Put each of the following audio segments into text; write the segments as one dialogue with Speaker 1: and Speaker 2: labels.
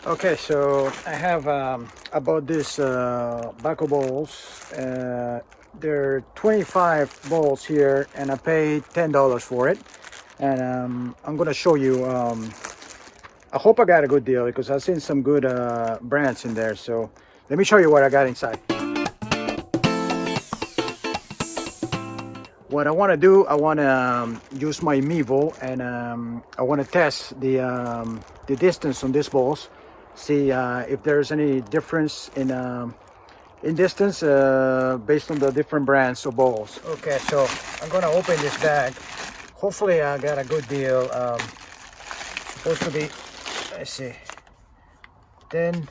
Speaker 1: Okay, so I have about this buckle balls. There are 25 balls here, and I paid $10 for it. And I'm gonna show you. I hope I got a good deal because I've seen some good brands in there. So let me show you what I got inside. What I want to do, I want to use my Mevo, and I want to test the distance on these balls. See if there's any difference in distance based on the different brands of balls. Okay, so I'm gonna open this bag. Hopefully I got a good deal. Supposed to be, let's see, 10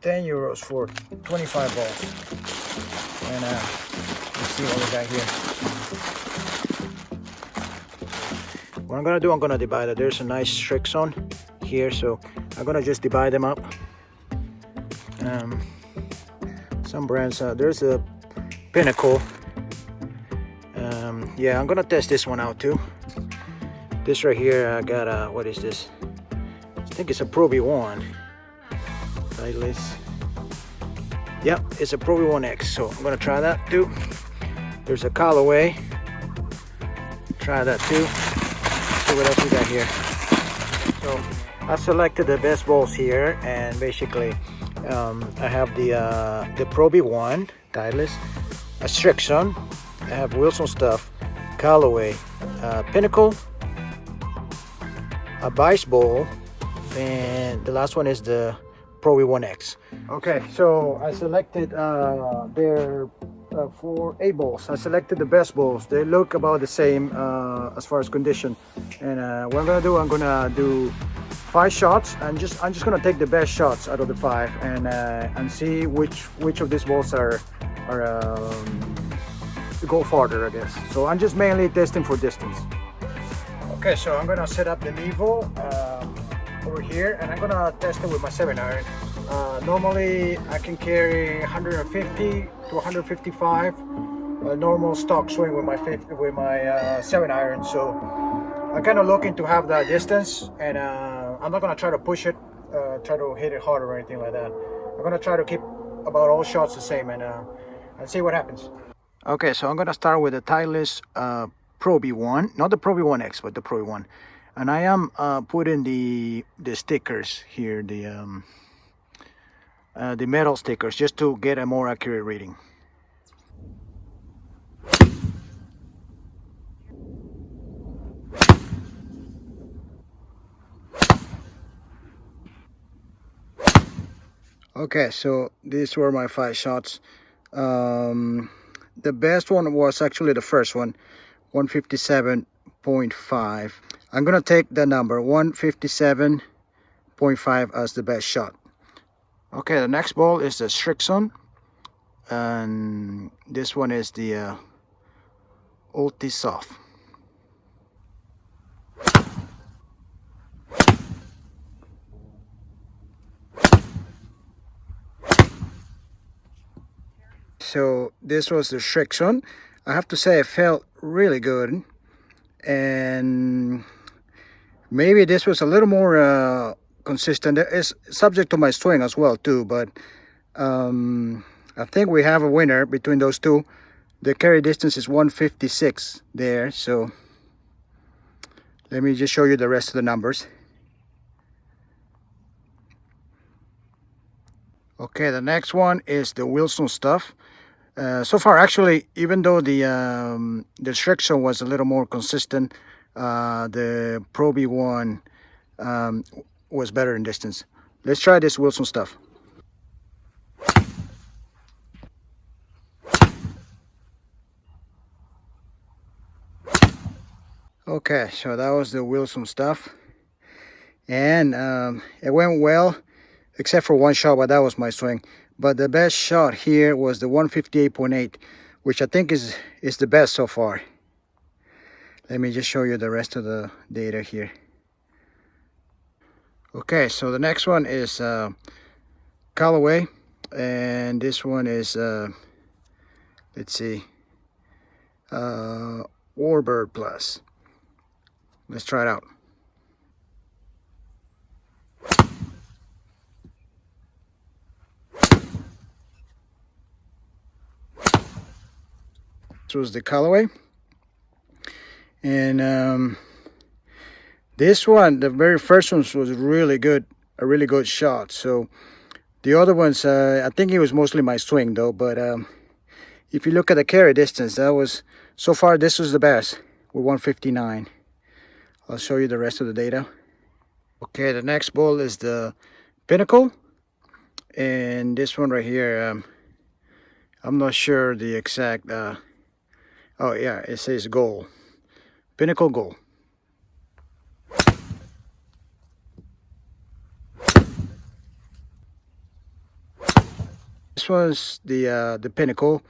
Speaker 1: euros for 25 balls. And let's see what we got here. What I'm gonna do, I'm gonna divide it. There's a nice Srixon here, so I'm gonna just divide them up. Some brands, there's a Pinnacle. Yeah, I'm gonna test this one out too. This right here, I got what is this? I think it's a ProV1. Titleist. Yep, it's a ProV1X, so I'm gonna try that too. There's a Callaway. Try that too. See what else we got here. So I selected the best balls here, and basically I have the ProV1 Titleist, a Srixon. I have Wilson stuff, Callaway, Pinnacle, a Vice ball, and the last one is the ProV1X. Okay, so I selected their for 8 balls. I selected the best balls. They look about the same as far as condition. And what I'm gonna do, I'm gonna do 5 shots. I'm just gonna take the best shots out of the 5 and see which of these balls are go farther, I guess. So I'm just mainly testing for distance. Okay, so I'm gonna set up the Mevo over here, and I'm gonna test it with my 7-iron. Normally I can carry 150 to 155 normal stock swing with my 7-iron. So I'm kind of looking to have that distance, and I'm not gonna try to push it, try to hit it harder or anything like that. I'm gonna try to keep about all shots the same, and see what happens. Okay, so I'm gonna start with the Titleist ProV1, not the ProV1X, but the ProV1, and I am putting the stickers here, the metal stickers, just to get a more accurate reading. Okay, so these were my 5 shots. The best one was actually the first one, 157.5. I'm gonna take the number 157.5 as the best shot. Okay, the next ball is the Srixon, and this one is the Ulti Solf. So this was the Srixon. I have to say it felt really good, and maybe this was a little more consistent. It's subject to my swing as well too, but I think we have a winner between those two. The carry distance is 156 there, so let me just show you the rest of the numbers. Okay, the next one is the Wilson stuff. So far, actually, even though the Srixon was a little more consistent, the ProV1 was better in distance. Let's try this Wilson stuff. Okay, so that was the Wilson stuff, and it went well, except for one shot, but that was my swing. But the best shot here was the 158.8, which I think is the best so far. Let me just show you the rest of the data here. Okay, so the next one is Callaway, and this one is let's see, Warbird Plus. Let's try it out. was the Callaway. And this one, the very first one, was really good, a really good shot. So the other ones, I think it was mostly my swing though. But if you look at the carry distance, that was, so far this was the best with 159. I'll show you the rest of the data. Okay, the next ball is the Pinnacle, and this one right here, I'm not sure the exact, oh yeah, it says Gold, Pinnacle Gold. This was the Pinnacle,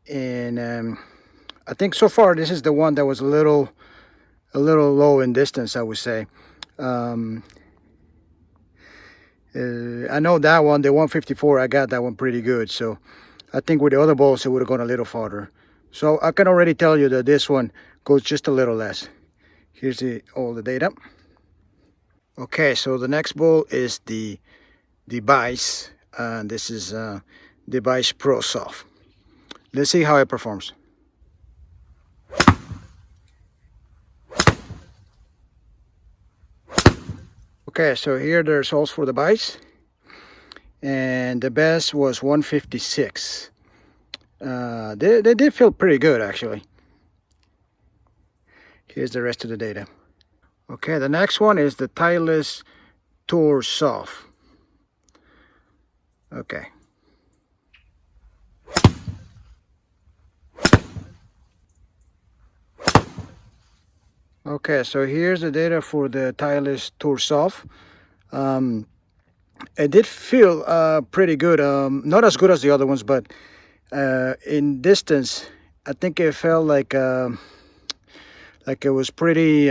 Speaker 1: and I think so far this is the one that was a little low in distance, I would say. I know that one, the 154, I got that one pretty good. So I think with the other balls, it would have gone a little farther. So I can already tell you that this one goes just a little less. Here's all the data. Okay, so the next ball is the Vice. And this is the Vice Pro Solf. Let's see how it performs. Okay, so here the results for the Vice, and the best was 156. They did feel pretty good actually. Here's the rest of the data. Okay, the next one is the Titleist Tour Solf. Okay. Okay, so here's the data for the Titleist Tour Solf. It did feel pretty good. Not as good as the other ones, but in distance, I think it felt like it was pretty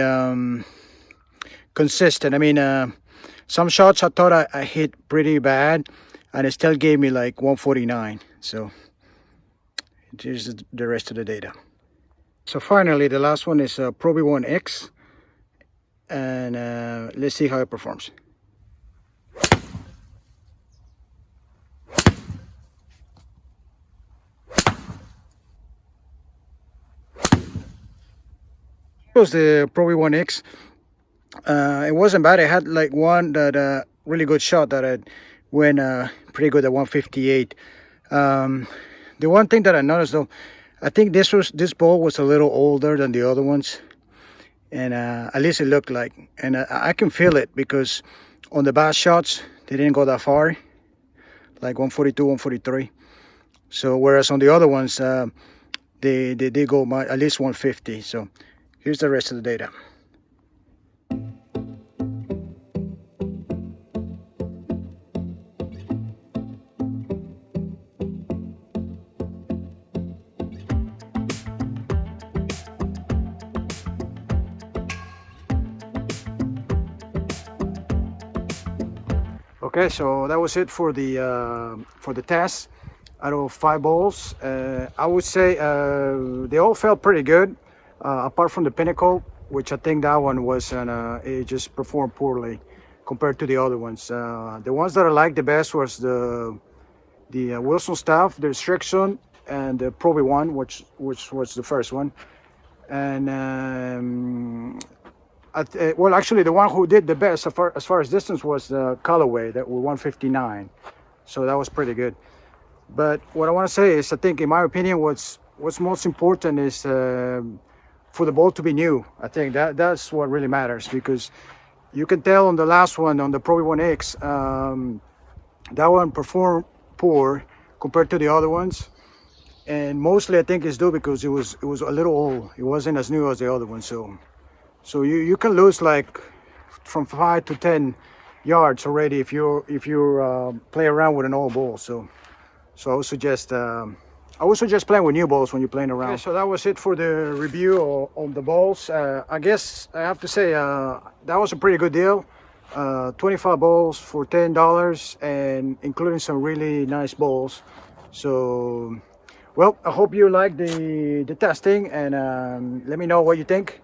Speaker 1: consistent. I mean, some shots I thought I hit pretty bad, and it still gave me like 149. So here's the rest of the data. So finally, the last one is ProV1X, and let's see how it performs. It was the ProV1X. It wasn't bad. I had like one that really good shot that I went pretty good at 158. The one thing that I noticed though, I think this ball was a little older than the other ones, and at least it looked like, and I can feel it because on the bass shots they didn't go that far, like 142, 143. So whereas on the other ones they did go at least 150. So here's the rest of the data. Okay, so that was it for the test. Out of 5 balls, I would say they all felt pretty good, apart from the Pinnacle, which I think that one was it just performed poorly compared to the other ones. The ones that I liked the best was the Wilson Staff, the Srixon, and the ProV1, which was the first one. And well, actually, the one who did the best as far as distance was the Callaway, that were 159. So that was pretty good. But what I want to say is, I think, in my opinion, what's most important is for the ball to be new. I think that's what really matters, because you can tell on the last one, on the ProV1X, that one performed poor compared to the other ones. And mostly I think it's due because it was a little old. It wasn't as new as the other one. So you can lose like from 5 to 10 yards already if you play around with an old ball. So I would suggest playing with new balls when you're playing around. Okay, so that was it for the review on the balls. I guess I have to say that was a pretty good deal. 25 balls for $10, and including some really nice balls. So, well, I hope you like the testing, and let me know what you think.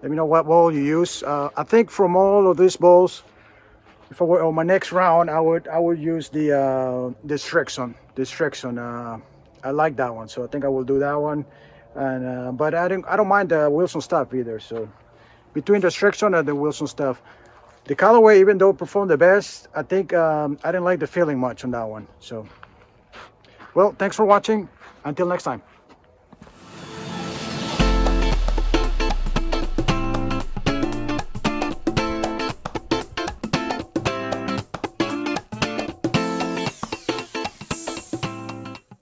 Speaker 1: Let me know what ball you use. I think from all of these balls, if I were on my next round, I would use the Srixon. I like that one, so I think I will do that one. And but I don't mind the Wilson stuff either. So between the Srixon and the Wilson stuff, the Callaway, even though it performed the best, I think I didn't like the feeling much on that one. So, well, thanks for watching. Until next time.